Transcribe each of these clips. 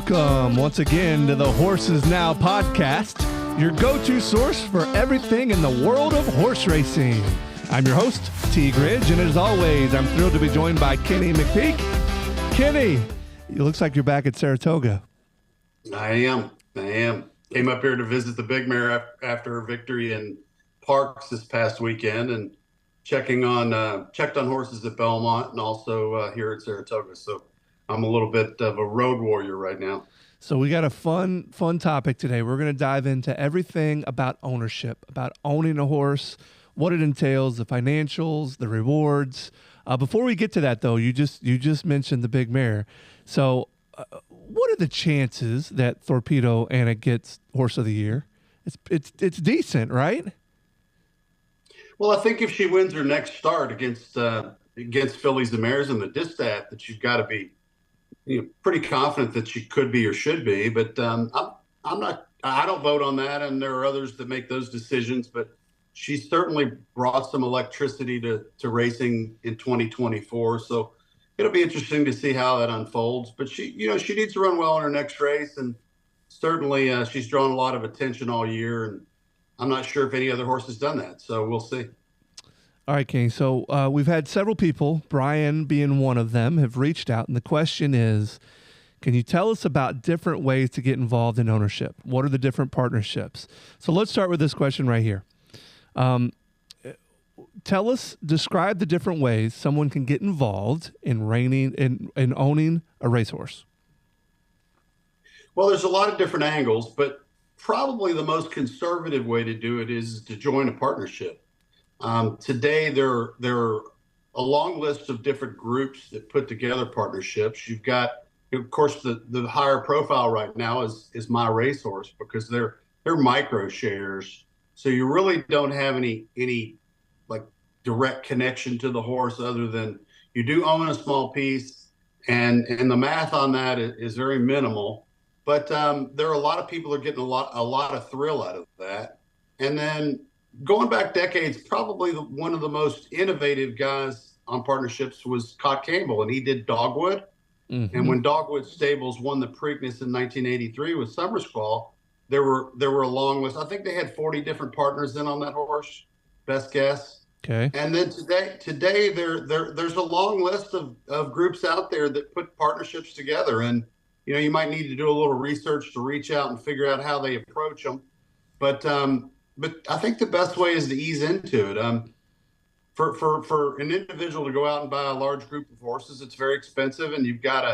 Welcome once again to the Horses Now podcast, your go-to source for everything in the world of horse racing. I'm your host, T. Gridge, and as always, I'm thrilled to be joined by Kenny McPeek. Kenny, it looks like you're back at Saratoga. I am. Came up here to visit the big mare after her victory in Parks this past weekend, and checked on horses at Belmont and also here at Saratoga. So I'm a little bit of a road warrior right now. So we got a fun topic today. We're going to dive into everything about ownership, about owning a horse, what it entails, the financials, the rewards. Before we get to that, though, you just mentioned the big mare. So what are the chances that Thorpedo Anna gets Horse of the Year? It's decent, right? Well, I think if she wins her next start against fillies and mares in the Distat, that you've got to be pretty confident that she could be or should be. But I don't vote on that, and there are others that make those decisions. But she certainly brought some electricity to racing in 2024. So it'll be interesting to see how that unfolds. But she needs to run well in her next race, and certainly she's drawn a lot of attention all year. And I'm not sure if any other horse has done that, so we'll see. All right, Kenny. So we've had several people, Brian being one of them, have reached out. And the question is, can you tell us about different ways to get involved in ownership? What are the different partnerships? So let's start with this question right here. Describe the different ways someone can get involved in owning a racehorse. Well, there's a lot of different angles, but probably the most conservative way to do it is to join a partnership. Today, there are a long list of different groups that put together partnerships. You've got, of course, the higher profile right now is My Racehorse, because they're micro shares. So you really don't have any like direct connection to the horse, other than you do own a small piece, and the math on that is very minimal. But there are a lot of people that are getting a lot of thrill out of that. And then going back decades, probably one of the most innovative guys on partnerships was Cott Campbell, and he did Dogwood. Mm-hmm. And when Dogwood Stables won the Preakness in 1983 with Summersquall, there were a long list. I think they had 40 different partners in on that horse, best guess. Okay. And then today there's a long list of groups out there that put partnerships together, and you might need to do a little research to reach out and figure out how they approach them. But I think the best way is to ease into it. For an individual to go out and buy a large group of horses, it's very expensive, and you've got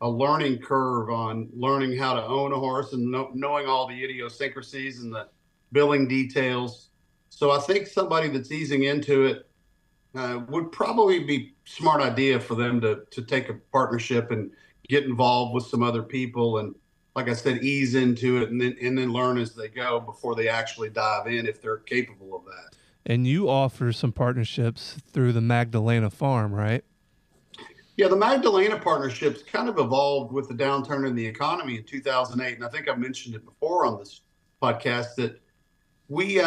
a learning curve on learning how to own a horse and knowing all the idiosyncrasies and the billing details. So I think somebody that's easing into it would probably be a smart idea for them to take a partnership and get involved with some other people, and like I said, ease into it and then learn as they go before they actually dive in, if they're capable of that. And you offer some partnerships through the Magdalena farm, right? Yeah, the Magdalena partnerships kind of evolved with the downturn in the economy in 2008. And I think I mentioned it before on this podcast that we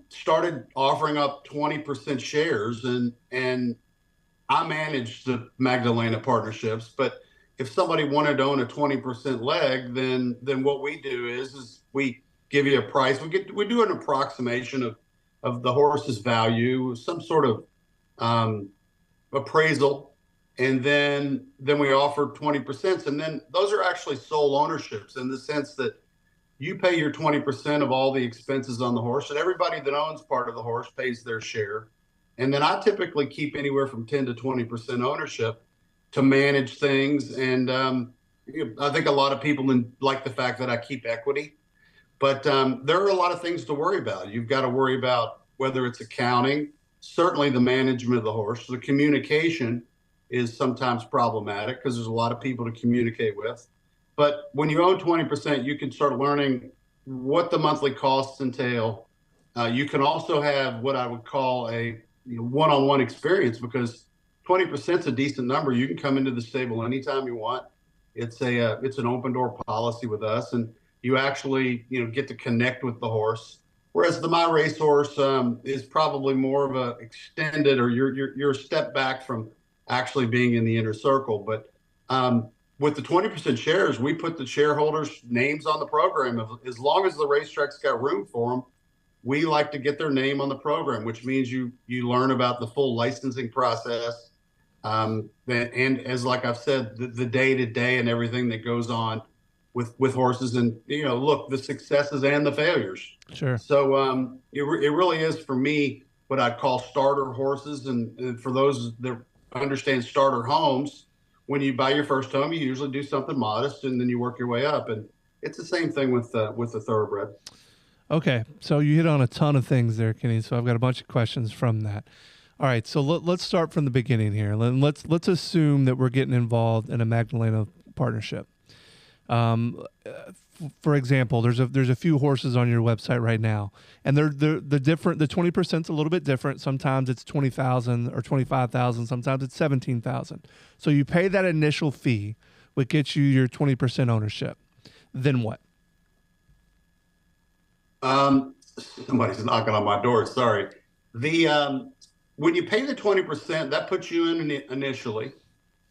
started offering up 20% shares, and I managed the Magdalena partnerships. But if somebody wanted to own a 20% leg, then what we do is we give you a price. We do an approximation of the horse's value, some sort of appraisal, and then we offer 20%. And then those are actually sole ownerships, in the sense that you pay your 20% of all the expenses on the horse, and everybody that owns part of the horse pays their share. And then I typically keep anywhere from 10 to 20% ownership to manage things. And I think a lot of people like the fact that I keep equity, but there are a lot of things to worry about. You've got to worry about whether it's accounting, certainly the management of the horse. The communication is sometimes problematic because there's a lot of people to communicate with. But when you own 20%, you can start learning what the monthly costs entail. You can also have what I would call a one-on-one experience, because 20% is a decent number. You can come into the stable anytime you want. It's an open door policy with us, and you actually get to connect with the horse. Whereas the My Racehorse is probably more of a extended, or you're a step back from actually being in the inner circle. But with the 20% shares, we put the shareholders' names on the program. As long as the racetrack's got room for them, we like to get their name on the program, which means you learn about the full licensing process. And as like I've said, the day to day and everything that goes on with horses, and look, the successes and the failures. Sure. So it really is for me what I'd call starter horses, and for those that understand starter homes, when you buy your first home, you usually do something modest, and then you work your way up. And it's the same thing with the thoroughbred. Okay, so you hit on a ton of things there, Kenny. So I've got a bunch of questions from that. All right, so let's start from the beginning here. Let's assume that we're getting involved in a Magdalena partnership. For example, there's a few horses on your website right now, and they're the different. The 20%'s a little bit different. Sometimes it's 20,000 or 25,000. Sometimes it's 17,000. So you pay that initial fee, which gets you your 20% ownership. Then what? Somebody's knocking on my door. Sorry. The when you pay the 20%, that puts you in initially,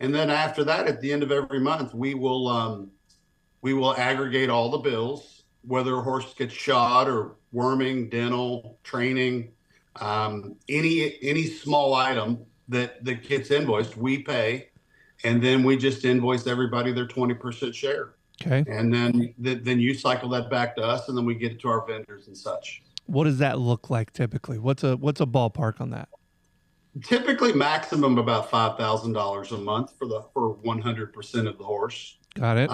and then after that, at the end of every month, we will aggregate all the bills, whether a horse gets shod or worming, dental, training, any small item that gets invoiced, we pay, and then we just invoice everybody their 20% share. Okay. And then you cycle that back to us, and then we get it to our vendors and such. What does that look like typically? What's a ballpark on that? Typically, maximum about $5,000 a month for 100% of the horse. Got it.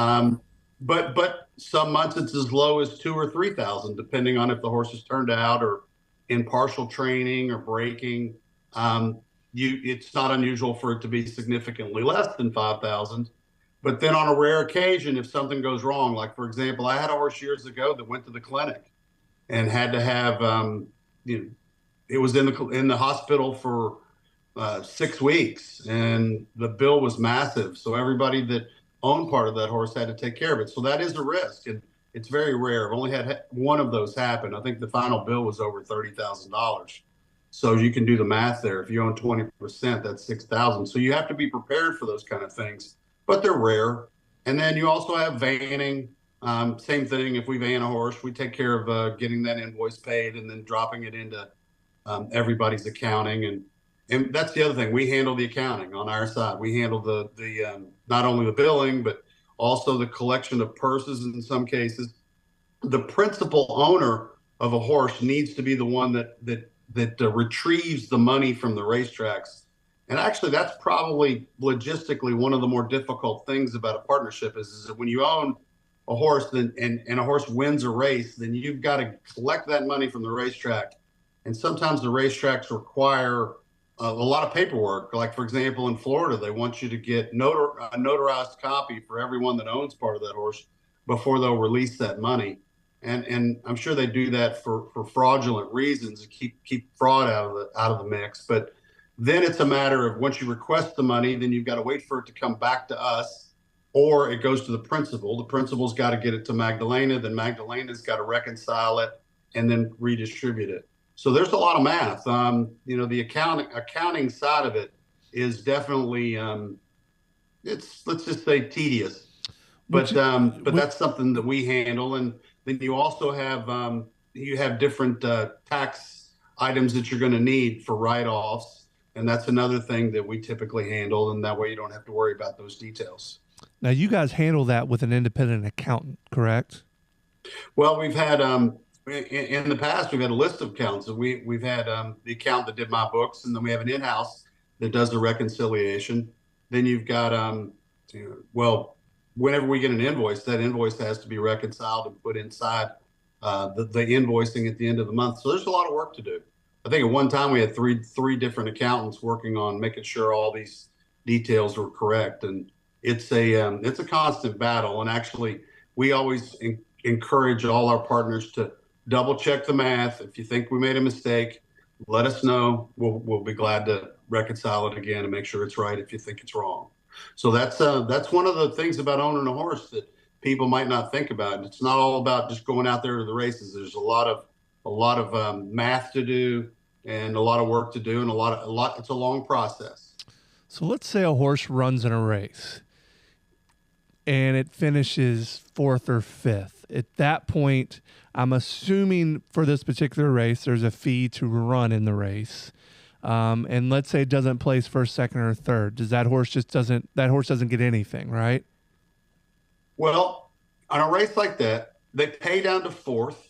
But some months it's as low as 2,000 or 3,000, depending on if the horse is turned out or in partial training or breaking. It's not unusual for it to be significantly less than 5,000. But then on a rare occasion, if something goes wrong, like for example, I had a horse years ago that went to the clinic and had to have, it was in the hospital for 6 weeks, and the bill was massive. So everybody that owned part of that horse had to take care of it. So that is a risk, and it's very rare. I've only had one of those happen. I think the final bill was over $30,000. So you can do the math there. If you own 20%, that's 6,000. So you have to be prepared for those kind of things, but they're rare. And then you also have vanning. Same thing. If we van a horse, we take care of getting that invoice paid and then dropping it into everybody's accounting. And that's the other thing. We handle the accounting on our side. We handle the not only the billing, but also the collection of purses in some cases. The principal owner of a horse needs to be the one that retrieves the money from the racetracks. And actually, that's probably logistically one of the more difficult things about a partnership is that when you own a horse and a horse wins a race, then you've got to collect that money from the racetrack. And sometimes the racetracks require a lot of paperwork. Like, for example, in Florida, they want you to get a notarized copy for everyone that owns part of that horse before they'll release that money. And I'm sure they do that for fraudulent reasons to keep fraud out of the mix. But then it's a matter of once you request the money, then you've got to wait for it to come back to us, or it goes to the principal. The principal's got to get it to Magdalena, then Magdalena's got to reconcile it and then redistribute it. So there's a lot of math. The accounting side of it is definitely let's just say tedious, but that's something that we handle. And then you also have different tax items that you're going to need for write-offs, and that's another thing that we typically handle. And that way you don't have to worry about those details. Now you guys handle that with an independent accountant, correct? Well, we've had in the past, we've had a list of accountants. We've had the accountant that did my books, and then we have an in-house that does the reconciliation. Then you've got, whenever we get an invoice, that invoice has to be reconciled and put inside the invoicing at the end of the month. So there's a lot of work to do. I think at one time we had three different accountants working on making sure all these details were correct, and it's a constant battle. And actually, we always encourage all our partners to double check the math. If you think we made a mistake, let us know. We'll be glad to reconcile it again and make sure it's right if you think it's wrong. So that's one of the things about owning a horse that people might not think about. It's not all about just going out there to the races. There's a lot of math to do and a lot of work to do, and it's a long process. So let's say a horse runs in a race. and it finishes fourth or fifth. At that point, I'm assuming for this particular race, there's a fee to run in the race. And let's say it doesn't place first, second, or third. Does that horse doesn't get anything, right? Well, on a race like that, they pay down to fourth.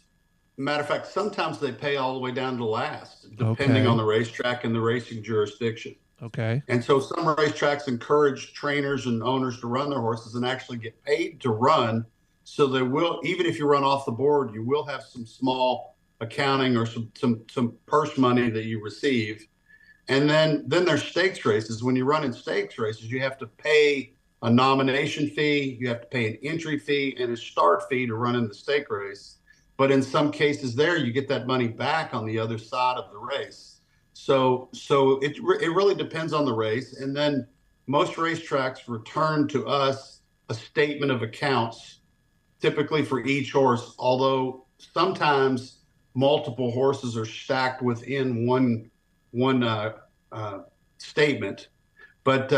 Matter of fact, sometimes they pay all the way down to last, depending on Okay. the racetrack and the racing jurisdiction. Okay. And so some racetracks encourage trainers and owners to run their horses and actually get paid to run. So they will, even if you run off the board, you will have some small accounting or some purse money that you receive. And then there's stakes races. When you run in stakes races, you have to pay a nomination fee, you have to pay an entry fee and a start fee to run in the stake race. But in some cases there, you get that money back on the other side of the race. So it really depends on the race. And then most racetracks return to us a statement of accounts, typically for each horse, although sometimes multiple horses are stacked within one statement. But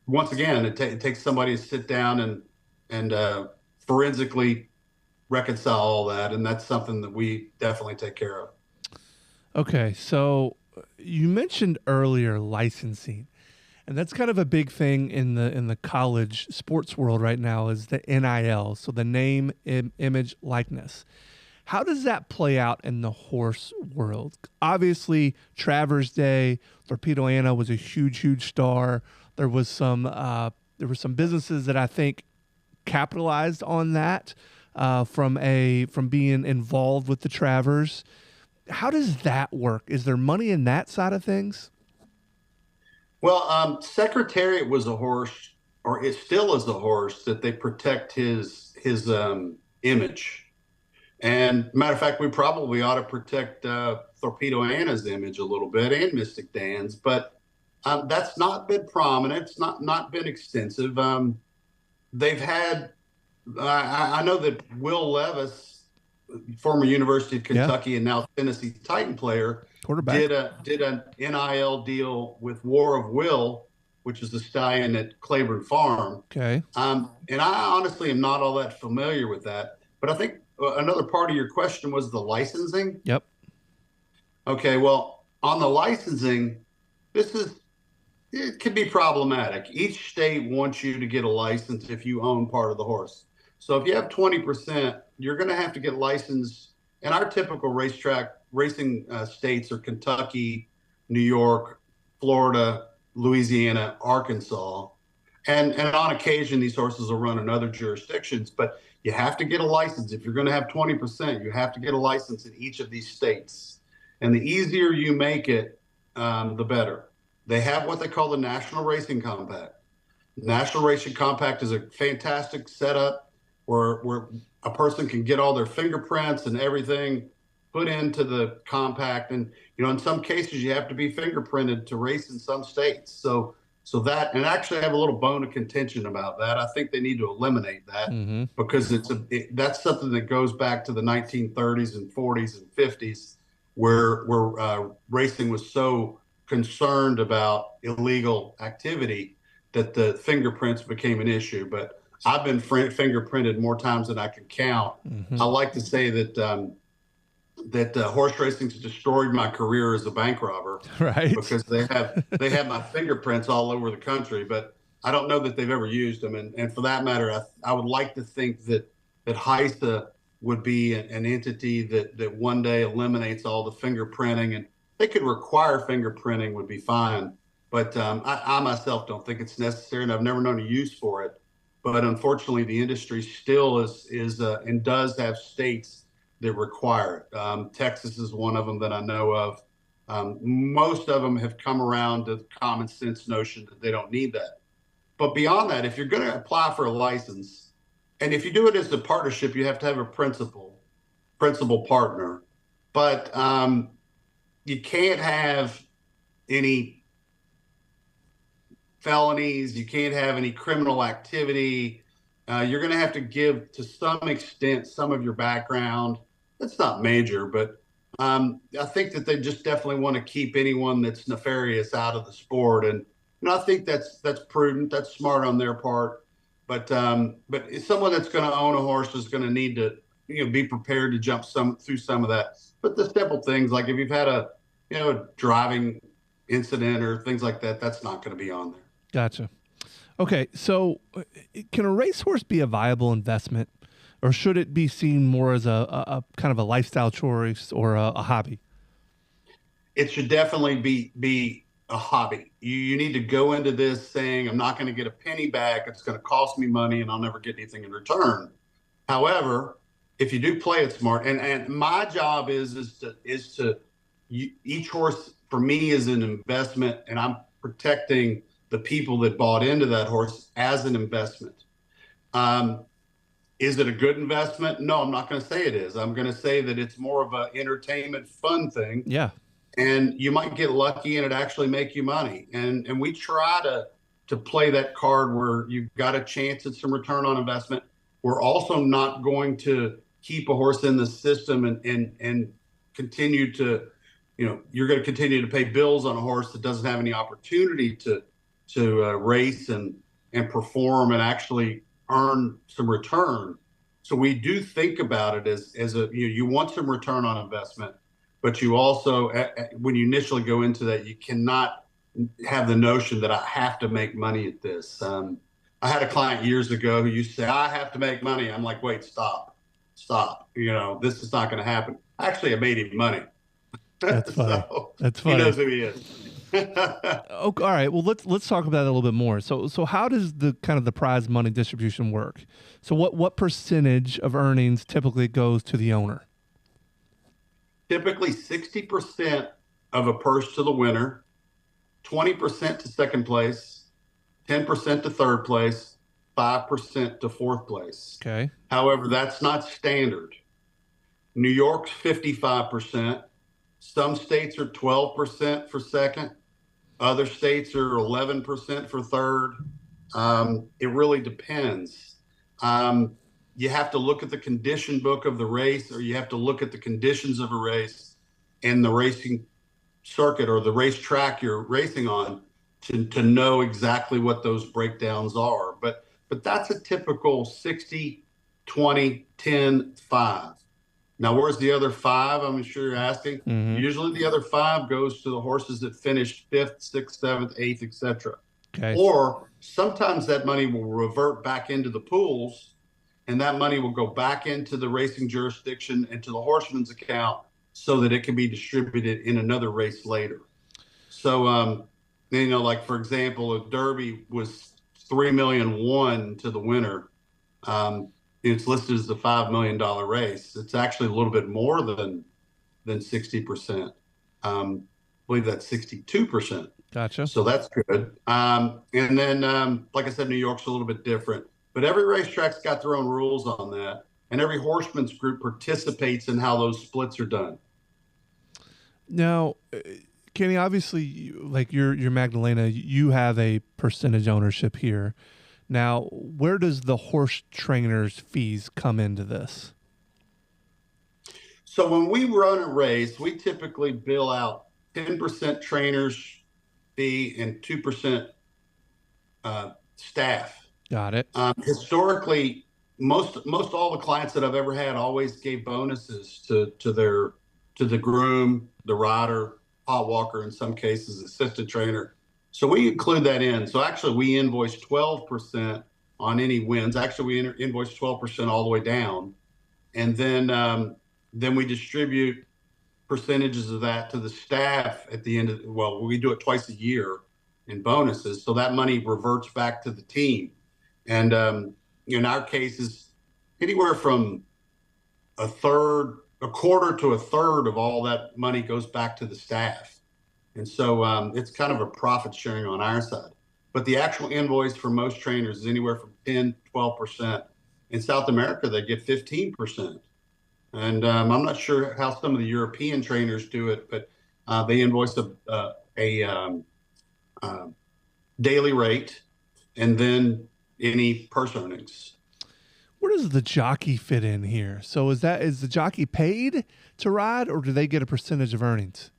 once again, it takes somebody to sit down and forensically reconcile all that, and that's something that we definitely take care of. Okay, so you mentioned earlier licensing, and that's kind of a big thing in the college sports world right now is the NIL, so the name, image, likeness. How does that play out in the horse world? Obviously, Travers Day, Torpedo Anna was a huge star. There was some businesses that I think capitalized on that from being involved with the Travers. How does that work? Is there money in that side of things? Well, Secretariat was a horse, or it still is a horse that they protect his image. And matter of fact, we probably ought to protect Thorpedo Anna's image a little bit and Mystic Dan's, but that's not been prominent. It's not been extensive. They've had. I know that Will Levis, former University of Yeah, Kentucky and now Tennessee Titan player, quarterback. did an NIL deal with War of Will, which is the stallion at Claiborne Farm. Okay. And I honestly am not all that familiar with that. But I think another part of your question was the licensing. Yep. Okay, well, on the licensing, it can be problematic. Each state wants you to get a license if you own part of the horse. So if you have 20%, you're going to have to get licensed. And our typical racetrack racing states are Kentucky, New York, Florida, Louisiana, Arkansas. And on occasion, these horses will run in other jurisdictions, but you have to get a license. If you're going to have 20%, you have to get a license in each of these states. And the easier you make it, the better. They have what they call the National Racing Compact. National Racing Compact is a fantastic setup where a person can get all their fingerprints and everything put into the compact. And, in some cases you have to be fingerprinted to race in some states. So that, and actually I have a little bone of contention about that. I think they need to eliminate that Mm-hmm. because that's something that goes back to the 1930s and 40s and 50s where racing was so concerned about illegal activity that the fingerprints became an issue. But I've been fingerprinted more times than I can count. Mm-hmm. I like to say that horse racing's destroyed my career as a bank robber, Right. because they have my fingerprints all over the country, but I don't know that they've ever used them. And for that matter, I would like to think that HISA would be an entity that one day eliminates all the fingerprinting, and they could require fingerprinting would be fine. But I myself don't think it's necessary, and I've never known a use for it. But unfortunately, the industry still is and does have states that require it. Texas is one of them that I know of. Most of them have come around to the common sense notion that they don't need that. But beyond that, if you're going to apply for a license, and if you do it as a partnership, you have to have a principal partner. But you can't have any felonies. You can't have any criminal activity. You're going to have to give, to some extent, some of your background. It's not major, but I think that they just definitely want to keep anyone that's nefarious out of the sport. And I think that's prudent. That's smart on their part. but it's someone that's going to own a horse is going to need to be prepared to jump through some of that. But the simple things like if you've had a a driving incident or things like that, that's not going to be on there. Gotcha. Okay, so can a racehorse be a viable investment, or should it be seen more as a kind of a lifestyle choice or a hobby? It should definitely be a hobby. You need to go into this saying, I'm not going to get a penny back. It's going to cost me money and I'll never get anything in return. However, if you do play it smart, and my job each horse for me is an investment, and I'm protecting the people that bought into that horse as an investment. Is it a good investment? No, I'm not going to say it is. I'm going to say that it's more of an entertainment, fun thing. Yeah. And you might get lucky and it actually make you money. And we try to play that card where you've got a chance at some return on investment. We're also not going to keep a horse in the system and continue to, you're going to continue to pay bills on a horse that doesn't have any opportunity to race and perform and actually earn some return. So we do think about it as you want some return on investment, but you also, when you initially go into that, you cannot have the notion that I have to make money at this. I had a client years ago who used to say, I have to make money. I'm like, wait, stop. This is not going to happen. Actually, I made him money. That's funny. So That's funny. He knows who he is. Okay, all right. Well, let's talk about that a little bit more. So how does the kind of the prize money distribution work? So what percentage of earnings typically goes to the owner? Typically 60% of a purse to the winner, 20% to second place, 10% to third place, 5% to fourth place. Okay. However, that's not standard. New York's 55%. Some states are 12% for second. Other states are 11% for third. It really depends. You have to look at the condition book of the race, or you have to look at the conditions of a race and the racing circuit or the racetrack you're racing on to know exactly what those breakdowns are. But that's a typical 60, 20, 10, 5. Now, where's the other 5? I'm sure you're asking. Mm-hmm. Usually the other 5 goes to the horses that finished 5th, 6th, 7th, 8th, etc. Okay. Or sometimes that money will revert back into the pools, and that money will go back into the racing jurisdiction and to the horseman's account so that it can be distributed in another race later. So, like, for example, if Derby was $3 million won to the winner, it's listed as a $5 million race. It's actually a little bit more than 60%. I believe that's 62%. Gotcha. So that's good. And then, like I said, New York's a little bit different. But every racetrack's got their own rules on that. And every horseman's group participates in how those splits are done. Now, Kenny, obviously, like your Magdalena, you have a percentage ownership here. Now, where does the horse trainer's fees come into this? So when we run a race, we typically bill out 10% trainer's fee and 2% staff. Got it. Historically, most all the clients that I've ever had always gave bonuses to the groom, the rider, hot walker, in some cases, assistant trainer. So we include that in. So actually, we invoice 12% on any wins. Actually, we invoice 12% all the way down, and then we distribute percentages of that to the staff at the end of. Well, we do it twice a year in bonuses, so that money reverts back to the team. And in our cases, anywhere from a quarter to a third of all that money goes back to the staff. And so it's kind of a profit sharing on our side. But the actual invoice for most trainers is anywhere from 10, 12%. In South America, they get 15%. And I'm not sure how some of the European trainers do it, but they invoice a daily rate and then any purse earnings. Where does the jockey fit in here? So is the jockey paid to ride, or do they get a percentage of earnings?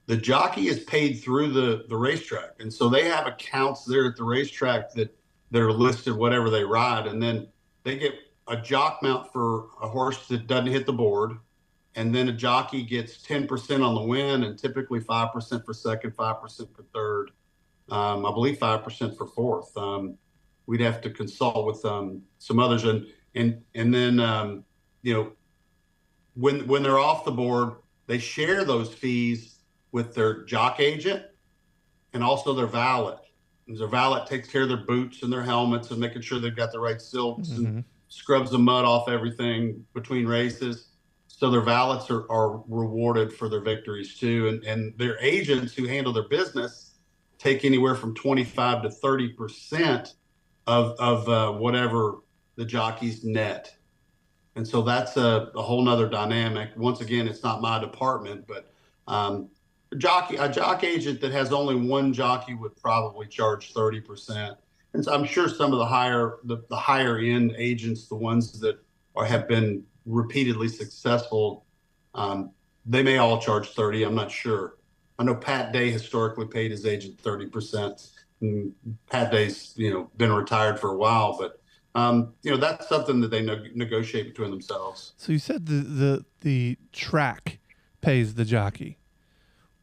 The jockey is paid through the racetrack. And so they have accounts there at the racetrack that that are listed whatever they ride, and then they get a jock mount for a horse that doesn't hit the board, and then a jockey gets 10% on the win, and typically 5% for second, 5% for third. I believe 5% for fourth. We'd have to consult with some others, and then you know, when they're off the board, they share those fees with their jock agent and also their valet. And their valet takes care of their boots and their helmets and making sure they've got the right silks and scrubs the mud off everything between races. So their valets are rewarded for their victories too. And their agents who handle their business take anywhere from 25 to 30% of whatever the jockey's net. And so that's a whole nother dynamic. Once again, it's not my department, but a jock agent that has only one jockey would probably charge 30%. And so I'm sure some of the higher end agents, the ones that have been repeatedly successful, they may all charge 30. I'm not sure. I know Pat Day historically paid his agent 30%. And Pat Day's been retired for a while, but that's something that they negotiate between themselves. So you said the track pays the jockey.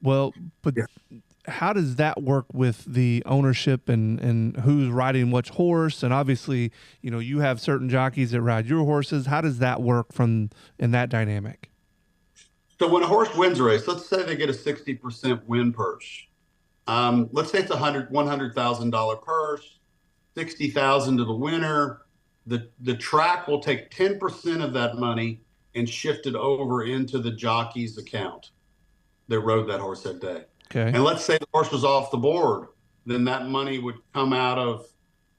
Well, but yeah. How does that work with the ownership and who's riding which horse? And obviously, you have certain jockeys that ride your horses. How does that work in that dynamic? So when a horse wins a race, let's say they get a 60% win purse. Let's say it's $100,000 purse, $60,000 to the winner. The track will take 10% of that money and shift it over into the jockey's account that rode that horse that day. Okay. And let's say the horse was off the board, then that money would come out of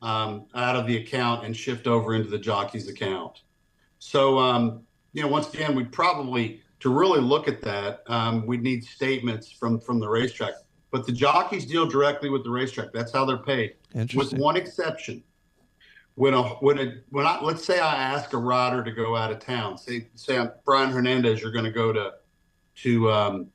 the account and shift over into the jockey's account. So, once again, we'd probably, to really look at that, we'd need statements from the racetrack. But the jockeys deal directly with the racetrack. That's how they're paid. With one exception. Let's say I ask a rider to go out of town. Say I'm Brian Hernandez, you're going to go to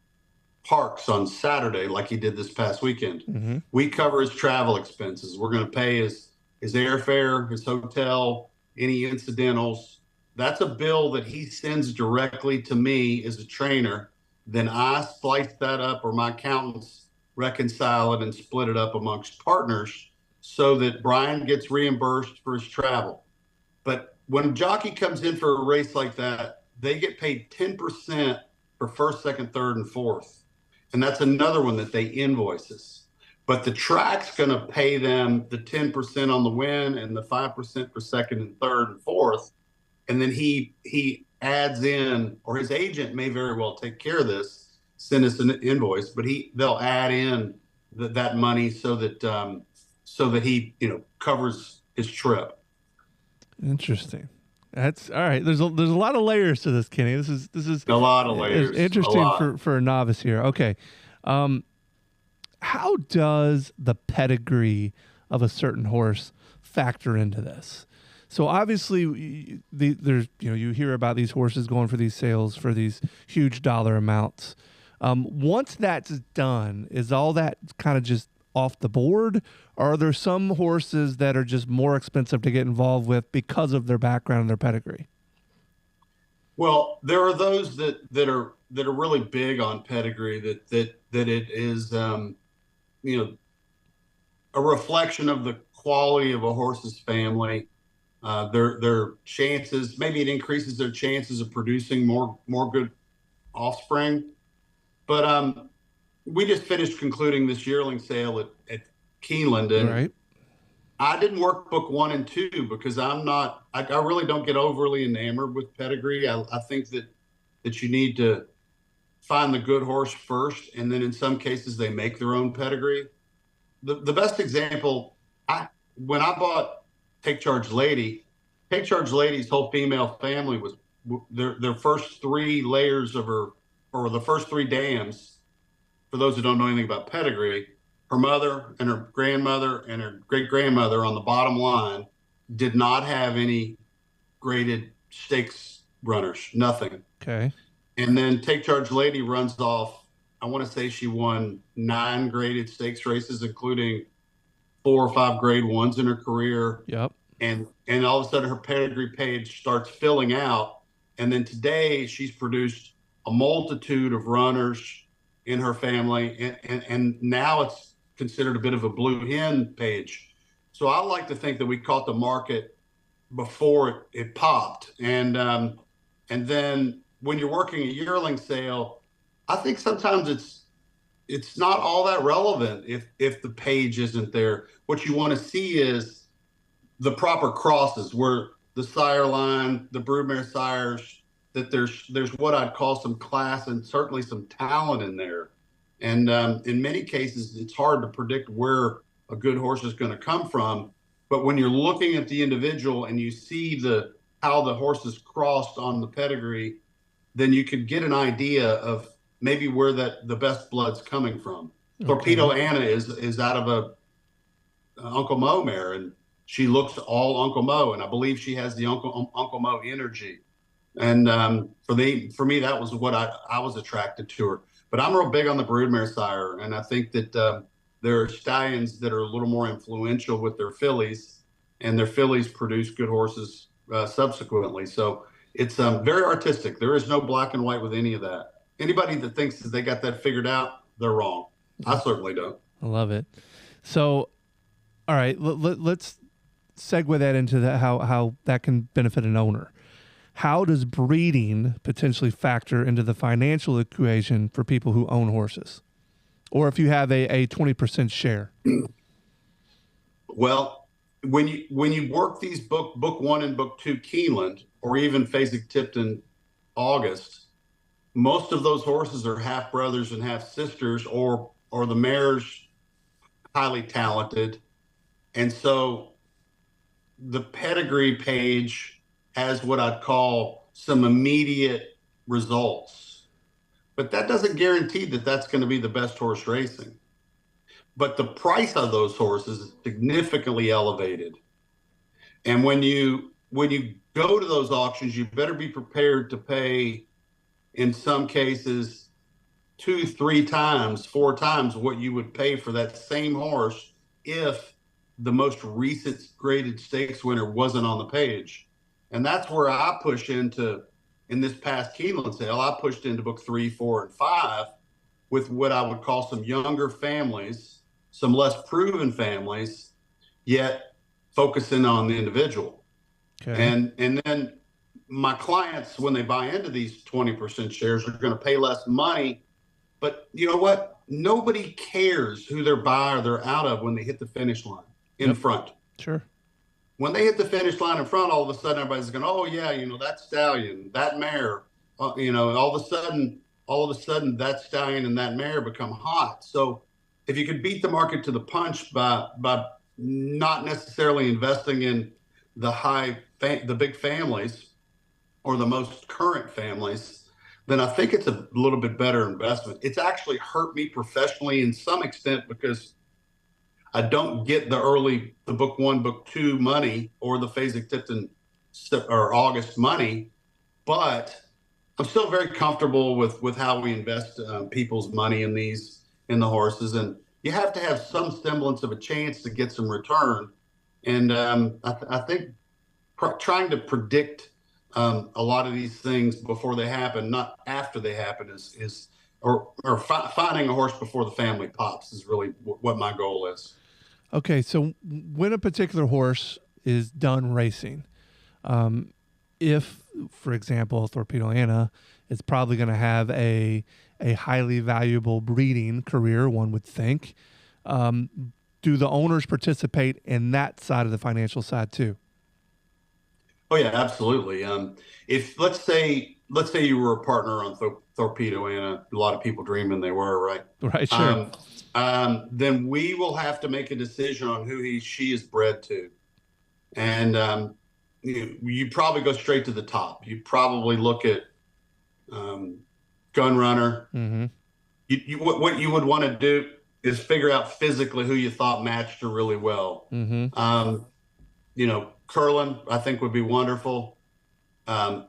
Parks on Saturday, like he did this past weekend. Mm-hmm. We cover his travel expenses. We're going to pay his airfare, his hotel, any incidentals. That's a bill that he sends directly to me as a trainer. Then I slice that up, or my accountants reconcile it and split it up amongst partners so that Brian gets reimbursed for his travel. But when a jockey comes in for a race like that, they get paid 10% for first, second, third, and fourth. And that's another one that they invoice us. But the track's going to pay them the 10% on the win and the 5% for second and third and fourth. And then he adds in, or his agent may very well take care of this, send us an invoice, but they'll add in that money so that he covers his trip. Interesting. That's all right. There's a lot of layers to this, Kenny. This is a lot of layers. Interesting for a novice here. Okay. How does the pedigree of a certain horse factor into this? So obviously there's you hear about these horses going for these sales for these huge dollar amounts. Once that's done, is all that kind of just off the board? Or are there some horses that are just more expensive to get involved with because of their background and their pedigree? Well, there are those that are really big on pedigree, that it is a reflection of the quality of a horse's family. Their chances, maybe it increases their chances of producing more good offspring. But we just finished concluding this yearling sale at Keeneland, and right. I didn't work book 1 and 2 because I really don't get overly enamored with pedigree. I think that you need to find the good horse first, and then in some cases they make their own pedigree. The best example, when I bought Take Charge Lady's whole female family was their first 3 layers of her, or the first 3 dams. For those who don't know anything about pedigree, her mother and her grandmother and her great-grandmother on the bottom line did not have any graded stakes runners, nothing. Okay. And then Take Charge Lady runs off, I want to say she won 9 graded stakes races, including 4 or 5 grade ones in her career. Yep. And all of a sudden her pedigree page starts filling out. And then today she's produced a multitude of runners in her family. And now it's considered a bit of a blue hen page. So I like to think that we caught the market before it popped. And then when you're working a yearling sale, I think sometimes it's not all that relevant if the page isn't there. What you want to see is the proper crosses where the sire line, the broodmare sires, that there's what I'd call some class and certainly some talent in there. And in many cases, it's hard to predict where a good horse is going to come from. But when you're looking at the individual and you see how the horse is crossed on the pedigree, then you could get an idea of maybe where the best blood's coming from. Okay. Torpedo Anna is out of a Uncle Mo mare, and she looks all Uncle Mo, and I believe she has the Uncle Mo energy. And for me, that was what I was attracted to her. But I'm real big on the broodmare sire, and I think that there are stallions that are a little more influential with their fillies, and their fillies produce good horses subsequently. So it's very artistic. There is no black and white with any of that. Anybody that thinks that they got that figured out, they're wrong. I certainly don't. I love it. So, all right, let's segue that into how that can benefit an owner. How does breeding potentially factor into the financial equation for people who own horses? Or if you have a 20% share? Well, when you work these book 1 and book 2 Keeneland, or even Fasig-Tipton August, most of those horses are half brothers and half sisters, or the mare's highly talented. And so the pedigree page has what I'd call some immediate results, but that doesn't guarantee that that's going to be the best horse racing. But the price of those horses is significantly elevated. And when you go to those auctions, you better be prepared to pay, in some cases, 2, 3 times, 4 times what you would pay for that same horse if the most recent graded stakes winner wasn't on the page. And that's where I push into, in this past Keeneland sale, I pushed into book 3, 4, and 5 with what I would call some younger families, some less proven families, yet focusing on the individual. Okay. And then my clients, when they buy into these 20% shares, are going to pay less money. But you know what? Nobody cares who they're by or they're out of when they hit the finish line in front. Sure. When they hit the finish line in front, all of a sudden everybody's going, oh yeah, that stallion, that mare, all of a sudden that stallion and that mare become hot. So if you could beat the market to the punch by not necessarily investing in the big families or the most current families, then I think it's a little bit better investment. It's actually hurt me professionally in some extent because I don't get the book 1, book 2 money or the Fasig-Tipton or August money, but I'm still very comfortable with how we invest people's money in the horses. And you have to have some semblance of a chance to get some return. And I think trying to predict a lot of these things before they happen, not after they happen, finding a horse before the family pops is really what my goal is. Okay, so when a particular horse is done racing, if, for example, Thorpedo Anna is probably going to have a highly valuable breeding career, one would think, do the owners participate in that side of the financial side too? Oh yeah, absolutely. If let's say you were a partner on Thorpedo Anna, a lot of people dreaming they were, right? Right, sure. Then we will have to make a decision on who she is bred to, and you probably go straight to the top. You probably look at Gun Runner. Mm-hmm. What you would want to do is figure out physically who you thought matched her really well. Mm-hmm. Curlin, I think, would be wonderful. Tappet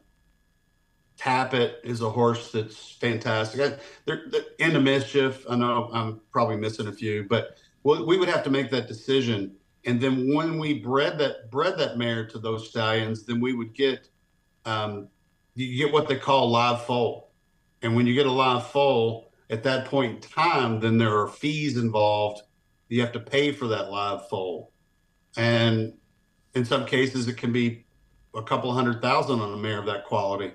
is a horse that's fantastic. They're into Mischief. I know I'm probably missing a few, but Well, we would have to make that decision, and then when we bred that mare to those stallions, then we would get you get what they call live foal, and when you get a live foal at that point in time, then there are fees involved. You have to pay for that live foal, and in some cases, it can be a couple $100,000 on a mare of that quality.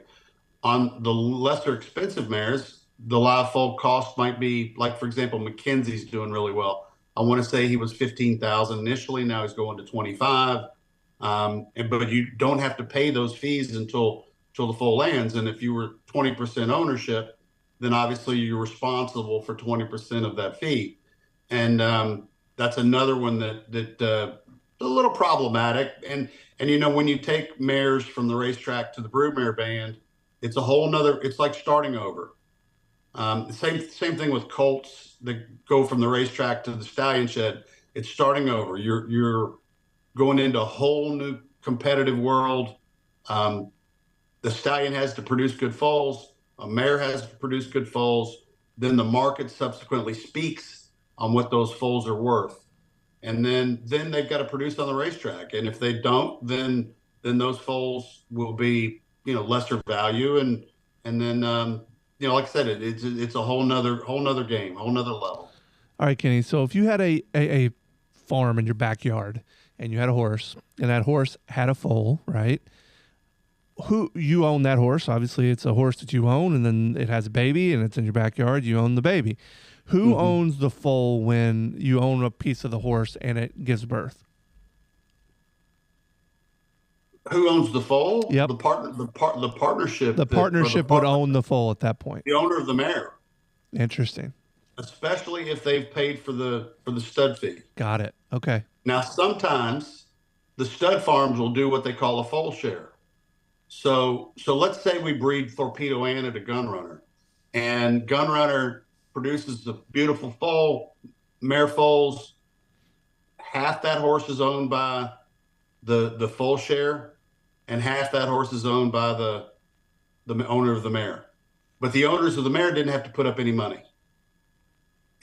On the lesser expensive mares, the live foal cost might be like, for example, McKenzie's doing really well. I want to say he was 15,000 initially. Now he's going to 25. But you don't have to pay those fees until the foal lands. And if you were 20% ownership, then obviously you're responsible for 20% of that fee. And that's another one that a little problematic. And when you take mares from the racetrack to the broodmare band, it's a whole nother. It's like starting over. Same thing with colts that go from the racetrack to the stallion shed. It's starting over. You're going into a whole new competitive world. The stallion has to produce good foals. A mare has to produce good foals. Then the market subsequently speaks on what those foals are worth, and then they've got to produce on the racetrack. And if they don't, then those foals will be lesser value, and then like I said, it's a whole nother game, whole nother level. All right, Kenny. So if you had a farm in your backyard and you had a horse, and that horse had a foal, right? Who you own that horse? Obviously, it's a horse that you own, and then it has a baby, and it's in your backyard. You own the baby. Who owns the foal when you own a piece of the horse and it gives birth? Who owns the foal? Yep. The partnership. The partnership would own the foal at that point. The owner of the mare. Interesting. Especially if they've paid for the stud fee. Got it. Okay. Now, sometimes the stud farms will do what they call a foal share. So let's say we breed Thorpedo Anna to Gunrunner, and Gunrunner produces a beautiful foal, mare foals. Half that horse is owned by the foal share, and half that horse is owned by the owner of the mare. But the owners of the mare didn't have to put up any money.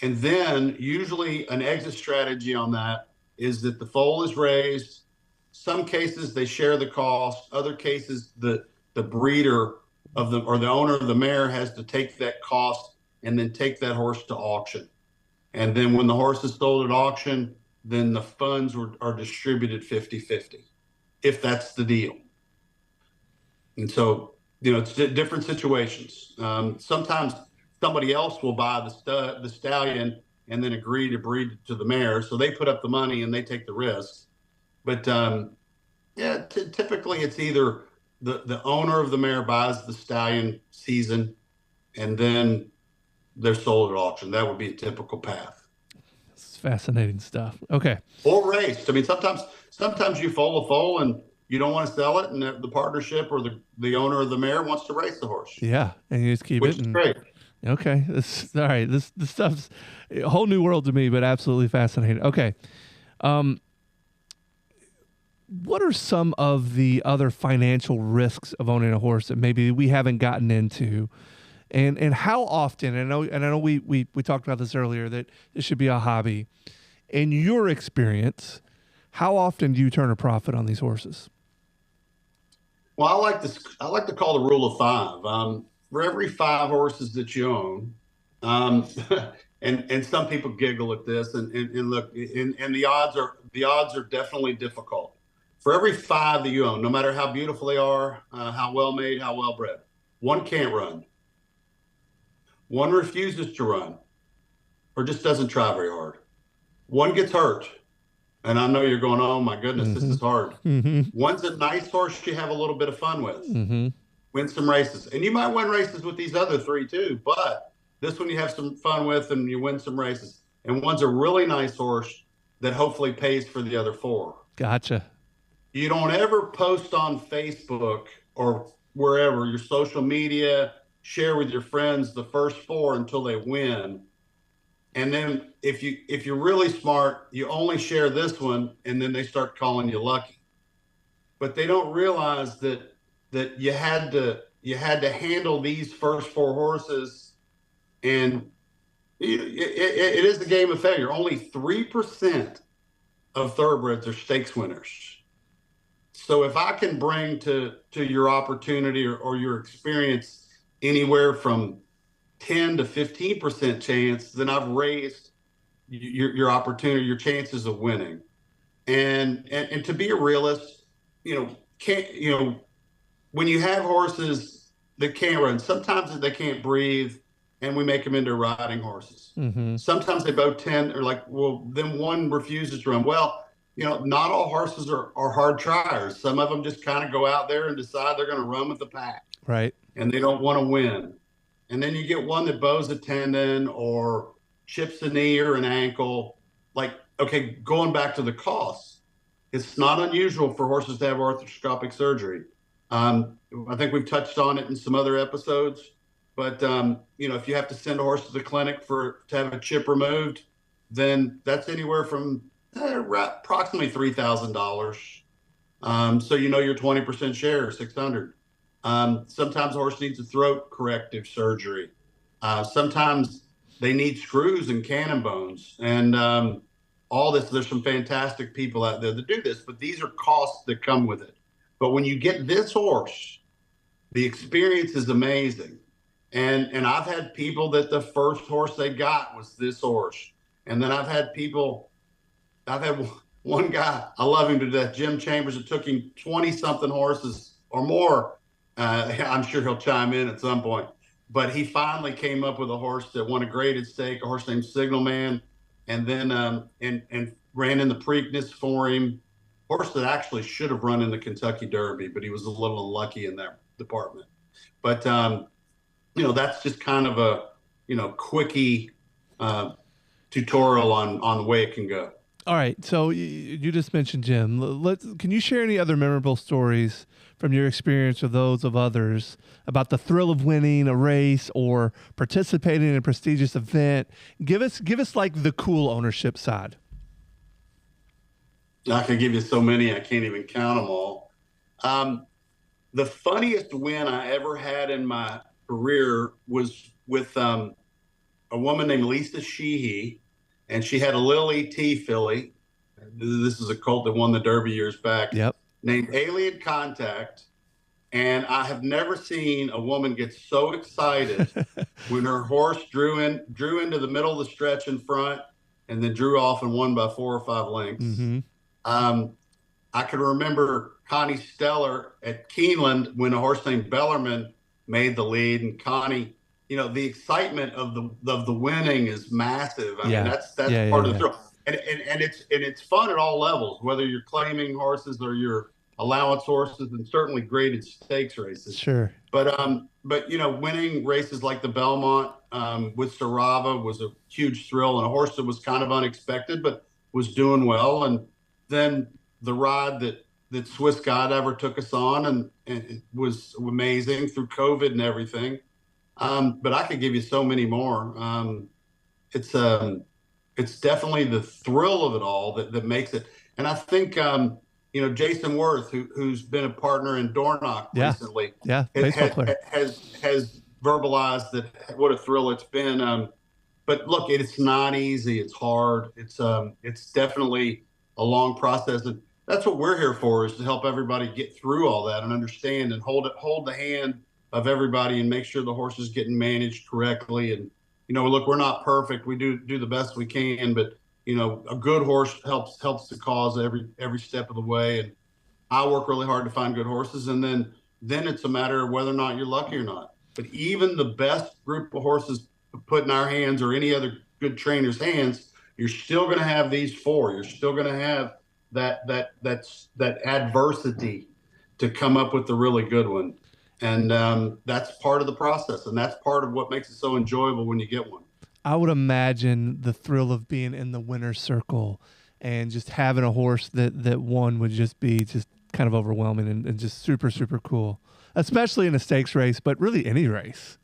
And then usually an exit strategy on that is that the foal is raised. Some cases they share the cost. Other cases the breeder or the owner of the mare has to take that cost and then take that horse to auction. And then when the horse is sold at auction, then the funds are distributed 50-50, if that's the deal. And so, it's different situations. Sometimes somebody else will buy the stallion and then agree to breed to the mare. So they put up the money and they take the risks. But typically it's either the owner of the mare buys the stallion season and then they're sold at auction. That would be a typical path. It's fascinating stuff. Okay. Or raced. I mean, sometimes you foal a foal and you don't want to sell it, and the partnership or the owner of the mare wants to race the horse. Yeah, and you just keep which it. Is great. Okay. All right. This stuff's a whole new world to me, but absolutely fascinating. Okay. What are some of the other financial risks of owning a horse that maybe we haven't gotten into? And how often, and I know we talked about this earlier, that this should be a hobby. In your experience, how often do you turn a profit on these horses? Well, I like to call the rule of five. For every 5 horses that you own, and some people giggle at this, and look, and the odds are definitely difficult. For every 5 that you own, no matter how beautiful they are, how well made, how well bred, one can't run, one refuses to run, or just doesn't try very hard. One gets hurt. And I know you're going, oh my goodness, this is hard. One's a nice horse you have a little bit of fun with. Win some races. And you might win races with these other 3 too, but this one you have some fun with and you win some races. And one's a really nice horse that hopefully pays for the other 4. Gotcha. You don't ever post on Facebook or wherever, your social media, share with your friends the first 4 until they win. And then if you're really smart, you only share this one, and then they start calling you lucky. But they don't realize that you had to handle these first 4 horses, and it is the game of failure. Only 3% of thoroughbreds are stakes winners. So if I can bring to your opportunity or your experience anywhere from 10 to 15% chance, then I've raised your opportunity, your chances of winning. And to be a realist, can't when you have horses that can't run, sometimes they can't breathe, and we make them into riding horses. Mm-hmm. Sometimes they both tend, or like, well, then one refuses to run. Well, not all horses are hard triers. Some of them just kind of go out there and decide they're going to run with the pack. Right. And they don't want to win. And then you get one that bows a tendon or chips a knee or an ankle. Like, okay, going back to the costs, it's not unusual for horses to have arthroscopic surgery. I think we've touched on it in some other episodes, but if you have to send a horse to the clinic to have a chip removed, then that's anywhere from approximately $3,000. So your 20% share, 600. Sometimes a horse needs a throat corrective surgery. Sometimes they need screws and cannon bones, and all this. There's some fantastic people out there that do this, but these are costs that come with it. But when you get this horse, the experience is amazing. And I've had people that the first horse they got was this horse. And then I've had one guy, I love him to death, Jim Chambers. It took him 20-something horses or more. I'm sure he'll chime in at some point. But he finally came up with a horse that won a graded stake, a horse named Signal Man, and then and ran in the Preakness for him. Horse that actually should have run in the Kentucky Derby, but he was a little unlucky in that department. But that's just kind of a quickie tutorial on the way it can go. All right. So you just mentioned Jim. Can you share any other memorable stories from your experience or those of others about the thrill of winning a race or participating in a prestigious event? Give us like the cool ownership side. I could give you so many, I can't even count them all. The funniest win I ever had in my career was with a woman named Lisa Sheehy, and she had a little ET filly. This is a colt that won the Derby years back. Yep. Named Alien Contact. And I have never seen a woman get so excited when her horse drew into the middle of the stretch in front and then drew off and won by 4 or 5 lengths. Mm-hmm. I can remember Connie Stellar at Keeneland when a horse named Bellarmine made the lead, and Connie, the excitement of the winning is massive. I mean, that's part of the thrill, and it's fun at all levels, whether you're claiming horses or you're allowance horses, and certainly graded stakes races. Sure. But winning races like the Belmont with Sarava was a huge thrill, and a horse that was kind of unexpected but was doing well. And then the ride that Swiss God ever took us on, and it was amazing through COVID and everything. But I could give you so many more. It's definitely the thrill of it all that makes it. And I think Jason Worth, who's been a partner in Dornoch recently, has verbalized that what a thrill it's been. But look, it's not easy. It's hard. It's definitely a long process, and that's what we're here for, is to help everybody get through all that and understand and hold the hand of everybody and make sure the horse is getting managed correctly. And look, we're not perfect. We do the best we can, but a good horse helps the cause every step of the way. And I work really hard to find good horses, and then it's a matter of whether or not you're lucky or not. But even the best group of horses put in our hands or any other good trainer's hands, you're still going to have these 4. You're still going to have that adversity to come up with the really good one. And that's part of the process, and that's part of what makes it so enjoyable when you get one. I would imagine the thrill of being in the winner's circle and just having a horse that won would just be just kind of overwhelming and just super, super cool, especially in a stakes race, but really any race.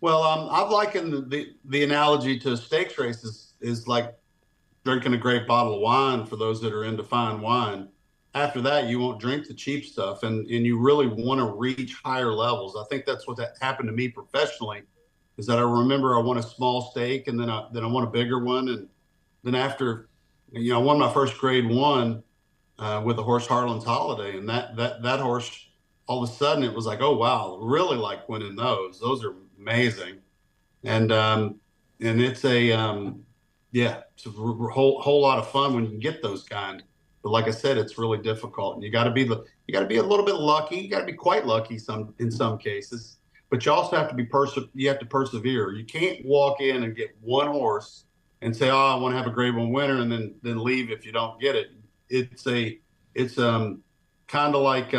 Well, I've likened the analogy to a stakes race is like drinking a great bottle of wine for those that are into fine wine. After that, you won't drink the cheap stuff, and you really want to reach higher levels. I think that's what happened to me professionally. is that I remember I won a small stake, and then I won a bigger one, and then after, I won my first grade one with the horse Harlan's Holiday, and that horse, all of a sudden it was like, oh wow, really like winning those. Those are amazing, and it's yeah, it's a whole lot of fun when you can get those kind. But like I said, it's really difficult, and you got to be a little bit lucky. You got to be quite lucky in some cases, but you also have to you have to persevere. You can't walk in and get one horse and say, oh, I want to have a grade one winner, and then leave if you don't get it. It's kind of like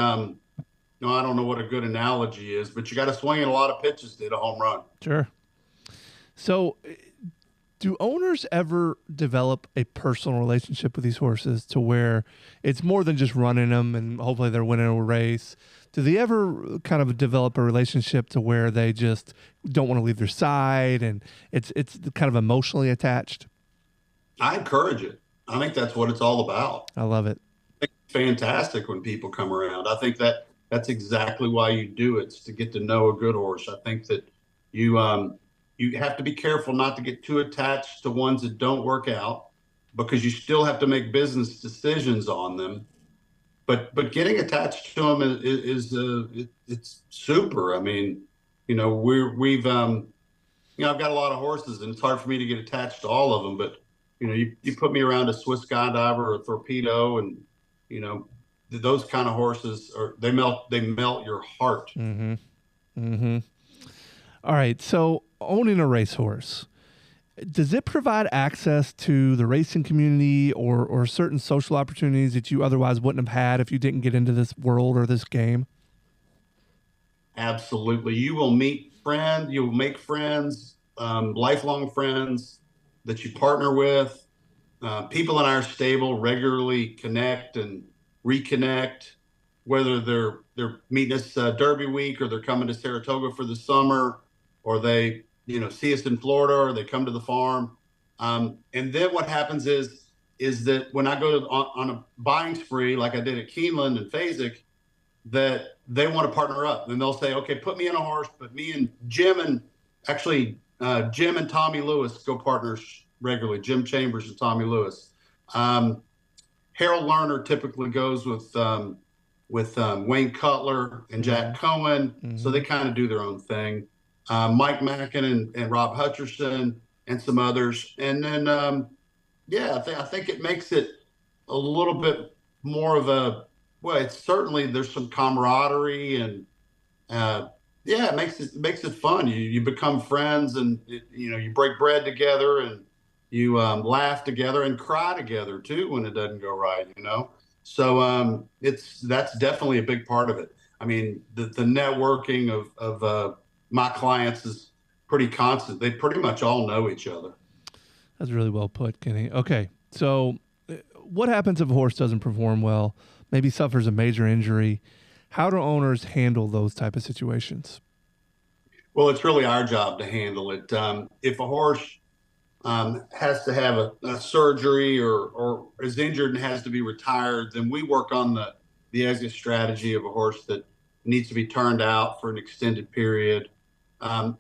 no, I don't know what a good analogy is, but you got to swing in a lot of pitches to hit a home run. Sure. So, do owners ever develop a personal relationship with these horses to where it's more than just running them and hopefully they're winning a race? Do they ever kind of develop a relationship to where they just don't want to leave their side and it's kind of emotionally attached? I encourage it. I think that's what it's all about. I love it. I think it's fantastic when people come around. I think that's exactly why you do it. It's to get to know a good horse. I think that you have to be careful not to get too attached to ones that don't work out, because you still have to make business decisions on them. But getting attached to them it's super. I mean, we've I've got a lot of horses, and it's hard for me to get attached to all of them. But you put me around a Swiss Skydiver or a Torpedo, and those kind of horses they melt your heart. Mm-hmm. Mm-hmm. All right. So owning a racehorse, does it provide access to the racing community or certain social opportunities that you otherwise wouldn't have had if you didn't get into this world or this game? Absolutely. You will meet friends, you will make friends, lifelong friends that you partner with. People in our stable regularly connect and reconnect, whether they're meeting us Derby week, or they're coming to Saratoga for the summer, or they see us in Florida, or they come to the farm. And then what happens is that when I go on a buying spree like I did at Keeneland and Fasig, that they want to partner up, and they'll say, okay, put me in a horse, but me and Jim and Jim and Tommy Lewis go partners regularly. Jim Chambers and Tommy Lewis. Harold Lerner typically goes with Wayne Cutler and Jack Cohen, so they kind of do their own thing. Mike Mackin and Rob Hutcherson and some others, and then I think it makes it a little bit more of a it's certainly there's some camaraderie, and it makes it fun. You become friends, and you break bread together, and you laugh together and cry together too when it doesn't go right. So that's definitely a big part of it. I mean, the networking of my clients is pretty constant. They pretty much all know each other. That's really well put, Kenny. Okay, so what happens if a horse doesn't perform well, maybe suffers a major injury? How do owners handle those type of situations? Well, it's really our job to handle it. If a horse has to have a surgery or is injured and has to be retired, then we work on the exit strategy of a horse that needs to be turned out for an extended period.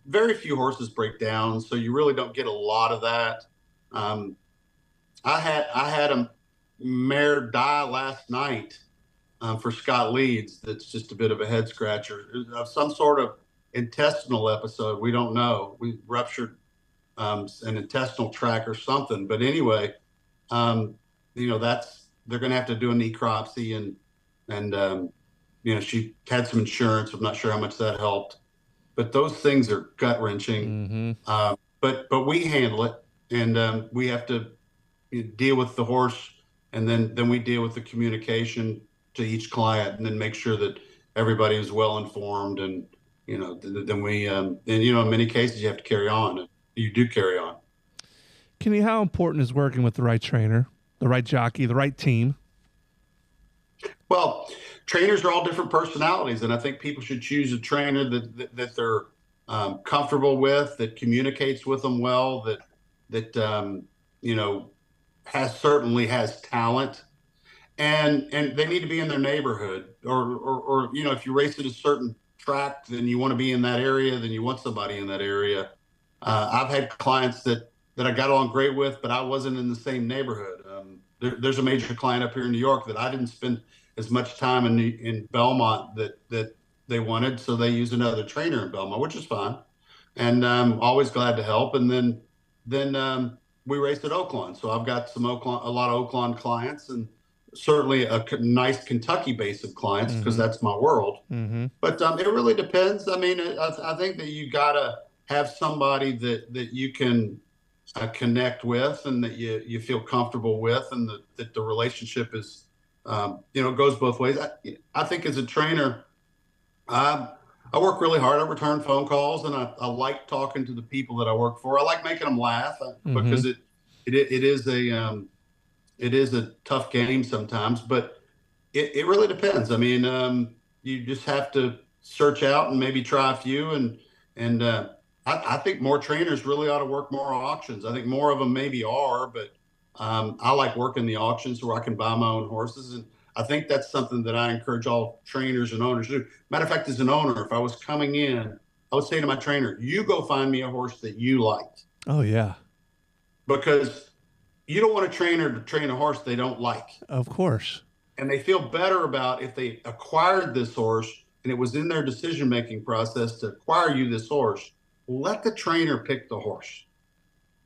Very few horses break down, so you really don't get a lot of that. I had a mare die last night for Scott Leeds. That's just a bit of a head scratcher. Some sort of intestinal episode. We don't know. We ruptured an intestinal tract or something. But anyway, they're going to have to do a necropsy, and she had some insurance. I'm not sure how much that helped, but those things are gut wrenching. Mm-hmm. But we handle it, and we have to deal with the horse, and then we deal with the communication to each client, and then make sure that everybody is well informed, and then we in many cases you have to carry on. You do carry on. Kenny, how important is working with the right trainer, the right jockey, the right team? Well, trainers are all different personalities, and I think people should choose a trainer that they're comfortable with, that communicates with them well, that has talent, and they need to be in their neighborhood, or if you race at a certain track, then you want to be in that area, then you want somebody in that area. I've had clients that I got along great with, but I wasn't in the same neighborhood. There's a major client up here in New York that I didn't spend as much time in Belmont that they wanted, so they used another trainer in Belmont, which is fine, and I'm always glad to help. And then we raced at Oaklawn, so I've got a lot of Oaklawn clients, and certainly a nice Kentucky base of clients because Mm-hmm. that's my world. Mm-hmm. But it really depends. I mean, I think that you gotta have somebody that you can connect with and that you feel comfortable with, and that the relationship is, goes both ways. I think as a trainer, I, I work really hard. I return phone calls, and I like talking to the people that I work for. I like making them laugh Mm-hmm. because it is it is a tough game sometimes, but it really depends. I mean, you just have to search out and maybe try a few, and I think more trainers really ought to work more auctions. I think more of them maybe are, but I like working the auctions where I can buy my own horses, and I think that's something that I encourage all trainers and owners to do. Matter of fact, as an owner, if I was coming in, I would say to my trainer, "You go find me a horse that you like," Oh yeah, because you don't want a trainer to train a horse they don't like. of course. And they feel better about if they acquired this horse and it was in their decision making process to acquire you this horse. Let the trainer pick the horse,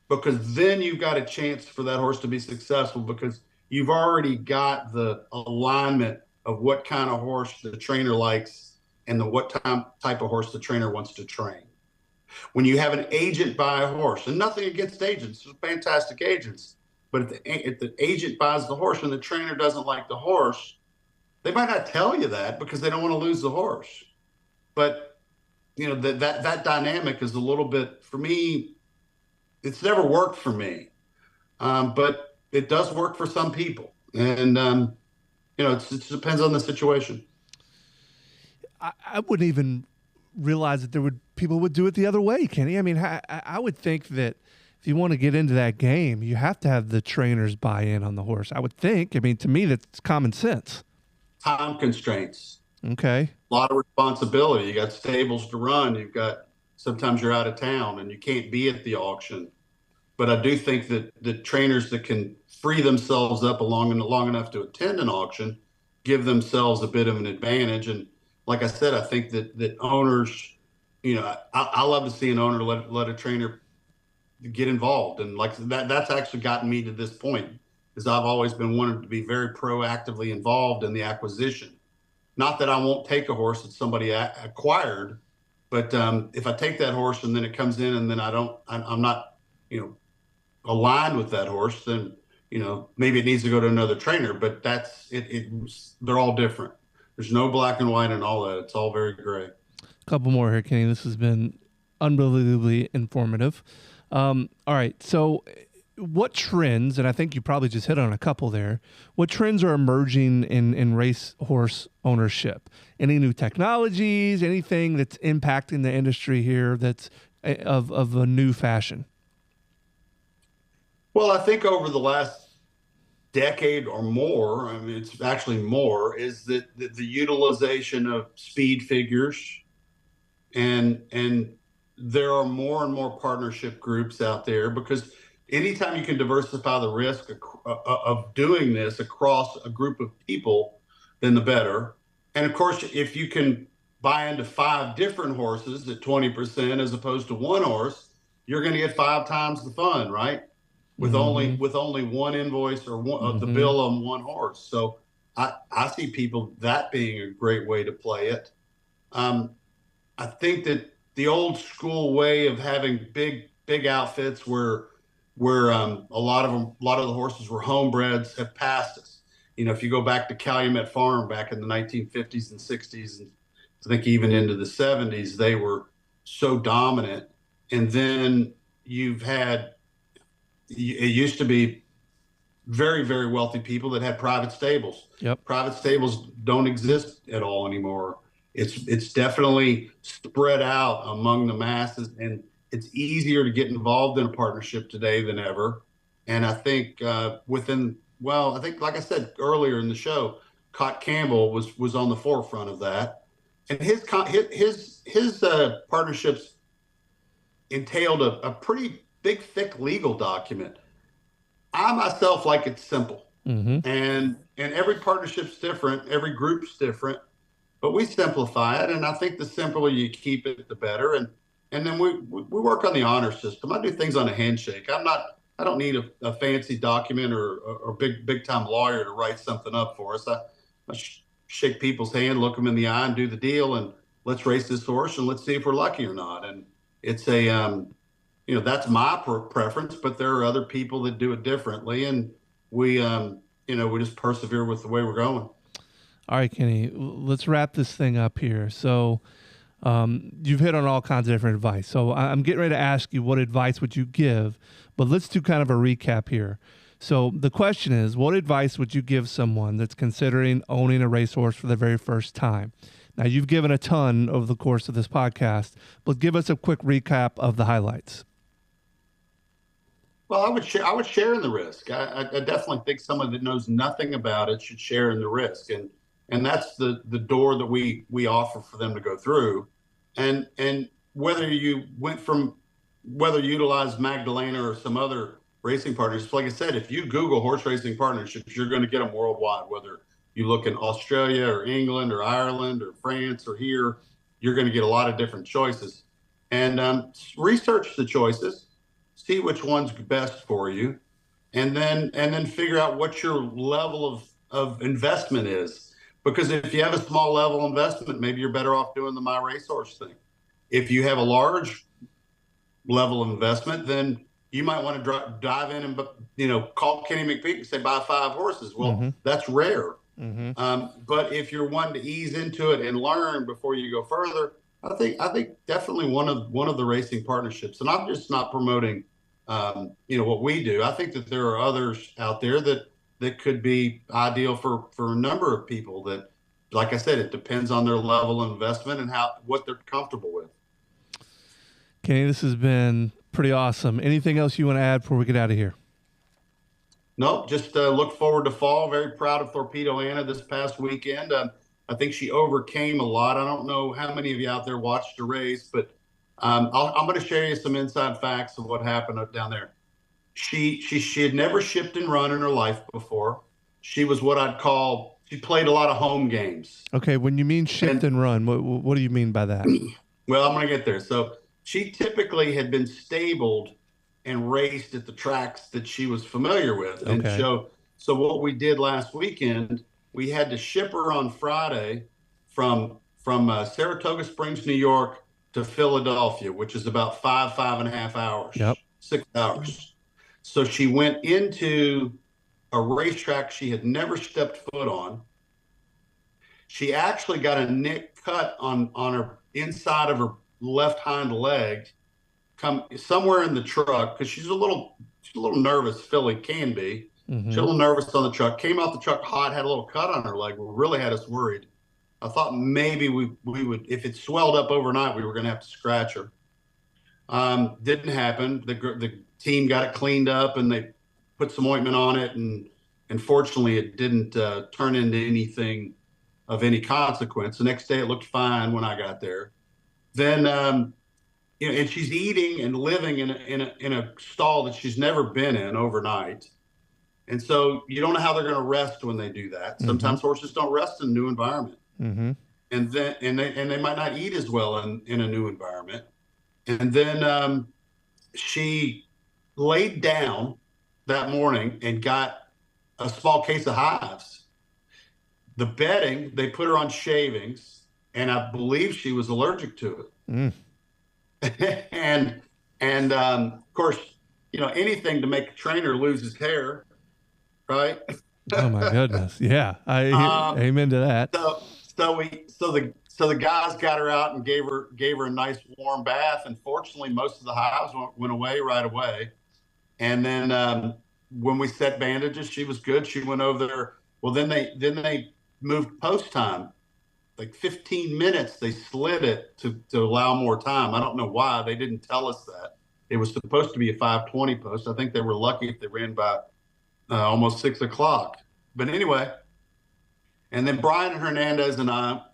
because then you've got a chance for that horse to be successful because you've already got the alignment of what kind of horse the trainer likes and what type of horse the trainer wants to train. When you have an agent buy a horse, and nothing against agents, they're fantastic agents, but if the agent buys the horse and the trainer doesn't like the horse, they might not tell you that because they don't want to lose the horse. But that dynamic is a little bit, for me, it's never worked for me, but it does work for some people, and it depends on the situation. I wouldn't even realize that people would do it the other way, Kenny. I mean, I would think that if you want to get into that game, you have to have the trainers buy in on the horse. I would think. I mean, to me, that's common sense. Time constraints, Okay. a lot of responsibility. You got stables to run. Sometimes you're out of town and you can't be at the auction. But I do think that the trainers that can free themselves up long enough to attend an auction give themselves a bit of an advantage. And like I said, I think that owners, I love to see an owner let a trainer get involved. And like that's actually gotten me to this point, is I've always been wanting to be very proactively involved in the acquisition. Not that I won't take a horse that somebody acquired, but if I take that horse and then it comes in and then I'm not, aligned with that horse, then maybe it needs to go to another trainer. But that's it. They're all different. There's no black and white and all that. It's all very gray. A couple more here, Kenny. This has been unbelievably informative. All right. So, what trends, and I think you probably just hit on a couple there, what trends are emerging in racehorse ownership? Any new technologies, anything that's impacting the industry here that's of a new fashion? Well, I think over the last decade or more, I mean, it's actually more, is that the utilization of speed figures, and there are more and more partnership groups out there, because anytime you can diversify the risk of doing this across a group of people, then the better. And of course, if you can buy into five different horses at 20% as opposed to one horse, you're going to get five times the fun, right? With Mm-hmm. only one invoice or the Mm-hmm. bill on one horse. So I see people that being a great way to play it. Um, I think that the old school way of having big outfits where a lot of the horses were homebreds have passed us. If you go back to Calumet Farm back in the 1950s and 60s, and I think even into the 70s, they were so dominant. And then you've had it used to be very, very wealthy people that had private stables. Yep. Private stables don't exist at all anymore. It's definitely spread out among the masses, and it's easier to get involved in a partnership today than ever. And I think I think like I said earlier in the show, Cott Campbell was on the forefront of that, and his partnerships entailed a pretty big, thick legal document. I myself like it simple, Mm-hmm. and every partnership's different, every group's different, but we simplify it, and I think the simpler you keep it, the better. And then we work on the honor system. I do things on a handshake. I don't need a fancy document or big time lawyer to write something up for us. I shake people's hand, look them in the eye, and do the deal, and let's race this horse and let's see if we're lucky or not. And it's a that's my preference, but there are other people that do it differently, and we just persevere with the way we're going. All right, Kenny, let's wrap this thing up here. So you've hit on all kinds of different advice. So I'm getting ready to ask you what advice would you give, but let's do kind of a recap here. So the question is, what advice would you give someone that's considering owning a racehorse for the very first time? Now, you've given a ton over the course of this podcast, but give us a quick recap of the highlights. Well, I would share in the risk. I definitely think someone that knows nothing about it should share in the risk, and that's the door that we offer for them to go through. And whether you utilize Magdalena or some other racing partners, like I said, if you Google horse racing partnerships, you're going to get them worldwide. Whether you look in Australia or England or Ireland or France or here, you're going to get a lot of different choices. And research the choices, see which one's best for you, and then figure out what your level of investment is. Because if you have a small level investment, maybe you're better off doing the My Racehorse thing. If you have a large level of investment, then you might want to dive in and call Kenny McPeek and say buy 5 horses. Well, that's rare. But if you're wanting to ease into it and learn before you go further, I think definitely one of the racing partnerships. And I'm just not promoting what we do. I think that there are others out there that could be ideal for a number of people. That, like I said, it depends on their level of investment and what they're comfortable with. Kenny, this has been pretty awesome. Anything else you want to add before we get out of here? Nope, just look forward to fall. Very proud of Thorpedo Anna this past weekend. I think she overcame a lot. I don't know how many of you out there watched the race, but I'm going to share you some inside facts of what happened up down there. She had never shipped and run in her life before. She was what I'd call, she played a lot of home games. Okay, when you mean shipped and run, what do you mean by that? Well, I'm going to get there. So she typically had been stabled and raced at the tracks that she was familiar with. Okay. And so what we did last weekend, we had to ship her on Friday from Saratoga Springs, New York to Philadelphia, which is about 5.5 hours, 6 hours. So she went into a racetrack she had never stepped foot on. She actually got a nick cut on her inside of her left hind leg, come somewhere in the truck, because she's a little nervous. Filly can be. She's a little nervous on the truck. Came out the truck hot, had a little cut on her leg. Really had us worried. I thought maybe we would, if it swelled up overnight, we were going to have to scratch her. Didn't happen. The team got it cleaned up and they put some ointment on it, and fortunately it didn't turn into anything of any consequence. The next day it looked fine when I got there. Then and she's eating and living in a stall that she's never been in overnight. And so you don't know how they're going to rest when they do that. Sometimes horses don't rest in a new environment. And they might not eat as well in a new environment. And then she laid down that morning and got a small case of hives. The bedding, they put her on shavings, and I believe she was allergic to it. and of course, anything to make a trainer lose his hair, right? Oh my goodness, yeah, amen to that. So the guys got her out and gave her a nice warm bath, and fortunately, most of the hives went away right away. And then when we set bandages, she was good. She went over there. Well, then they moved post time, like 15 minutes. They slid it to allow more time. I don't know why. They didn't tell us that. It was supposed to be a 5:20 post. I think they were lucky if they ran by almost 6 o'clock. But anyway. And then Brian Hernandez and I'll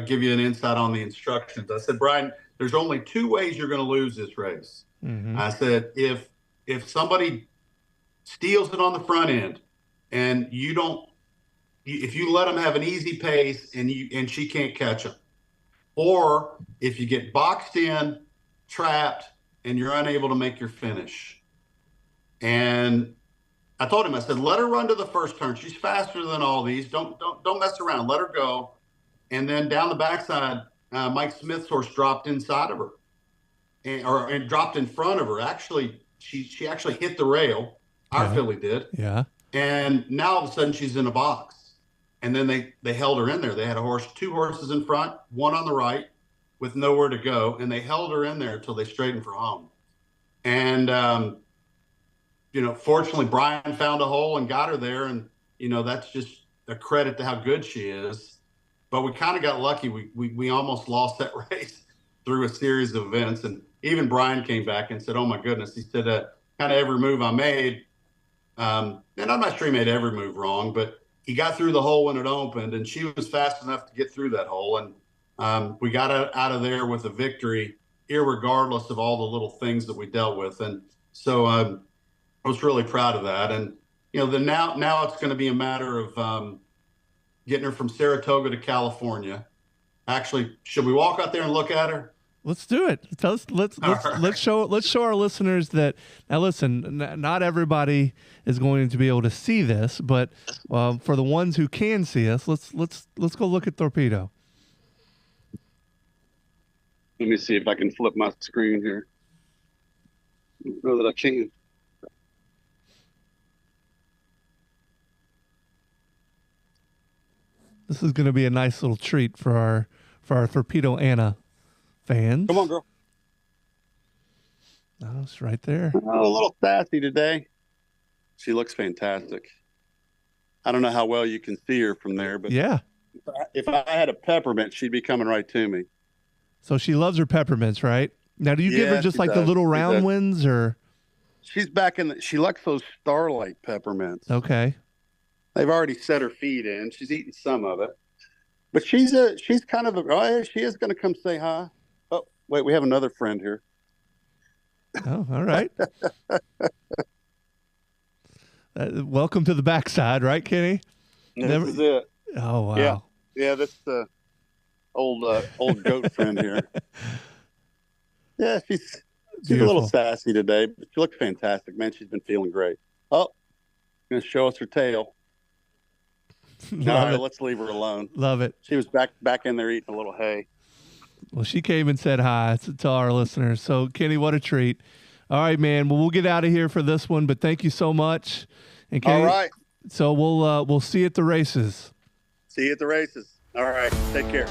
give you an insight on the instructions. I said, Brian, there's only 2 ways you're going to lose this race. Mm-hmm. I said, if somebody steals it on the front end and if you let them have an easy pace and she can't catch them, or if you get boxed in, trapped, and you're unable to make your finish. And I told him, I said, let her run to the first turn. She's faster than all these. Don't mess around. Let her go. And then down the backside, Mike Smith's horse dropped inside of her, and dropped in front of her. Actually, she actually hit the rail. Our filly did. Yeah. And now all of a sudden she's in a box. And then they held her in there. They had two horses in front, one on the right, with nowhere to go, and they held her in there until they straightened for home. And fortunately, Brian found a hole and got her there, and that's just a credit to how good she is. But we kind of got lucky. We almost lost that race through a series of events, and even Brian came back and said, "Oh my goodness," he said, "kind of every move I made, and I'm not sure he made every move wrong, but he got through the hole when it opened, and she was fast enough to get through that hole, and we got out of there with a victory, irregardless of all the little things that we dealt with." And so I was really proud of that. And now it's going to be a matter of getting her from Saratoga to California. Actually, should we walk out there and look at her? Let's do it. Let's show our listeners that. Now, listen, not everybody is going to be able to see this, but for the ones who can see us, let's go look at Thorpedo. Let me see if I can flip my screen here. I don't know that I can. This is going to be a nice little treat for our Torpedo Anna fans. Come on, girl. Oh, it's right there. Oh, a little sassy today. She looks fantastic. I don't know how well you can see her from there, but yeah, if I had a peppermint, she'd be coming right to me. So she loves her peppermints, right? Now, do you give her just like the little round ones, or? She's back in she likes those Starlight peppermints. Okay. They've already set her feed in. She's eaten some of it, but she's kind of she is going to come say hi. Oh, wait, we have another friend here. Oh, all right. Welcome to the backside, right, Kenny? This is it. Oh, wow. Yeah, that's the old goat friend here. Yeah, she's a little sassy today, but she looks fantastic, man. She's been feeling great. Oh, going to show us her tail. All right, let's leave her alone. Love it. She was back in there eating a little hay. Well, she came and said hi to our listeners. So, Kenny, what a treat. All right, man. Well, we'll get out of here for this one, but thank you so much. And Kenny, all right. So we'll see you at the races. See you at the races. All right. Take care.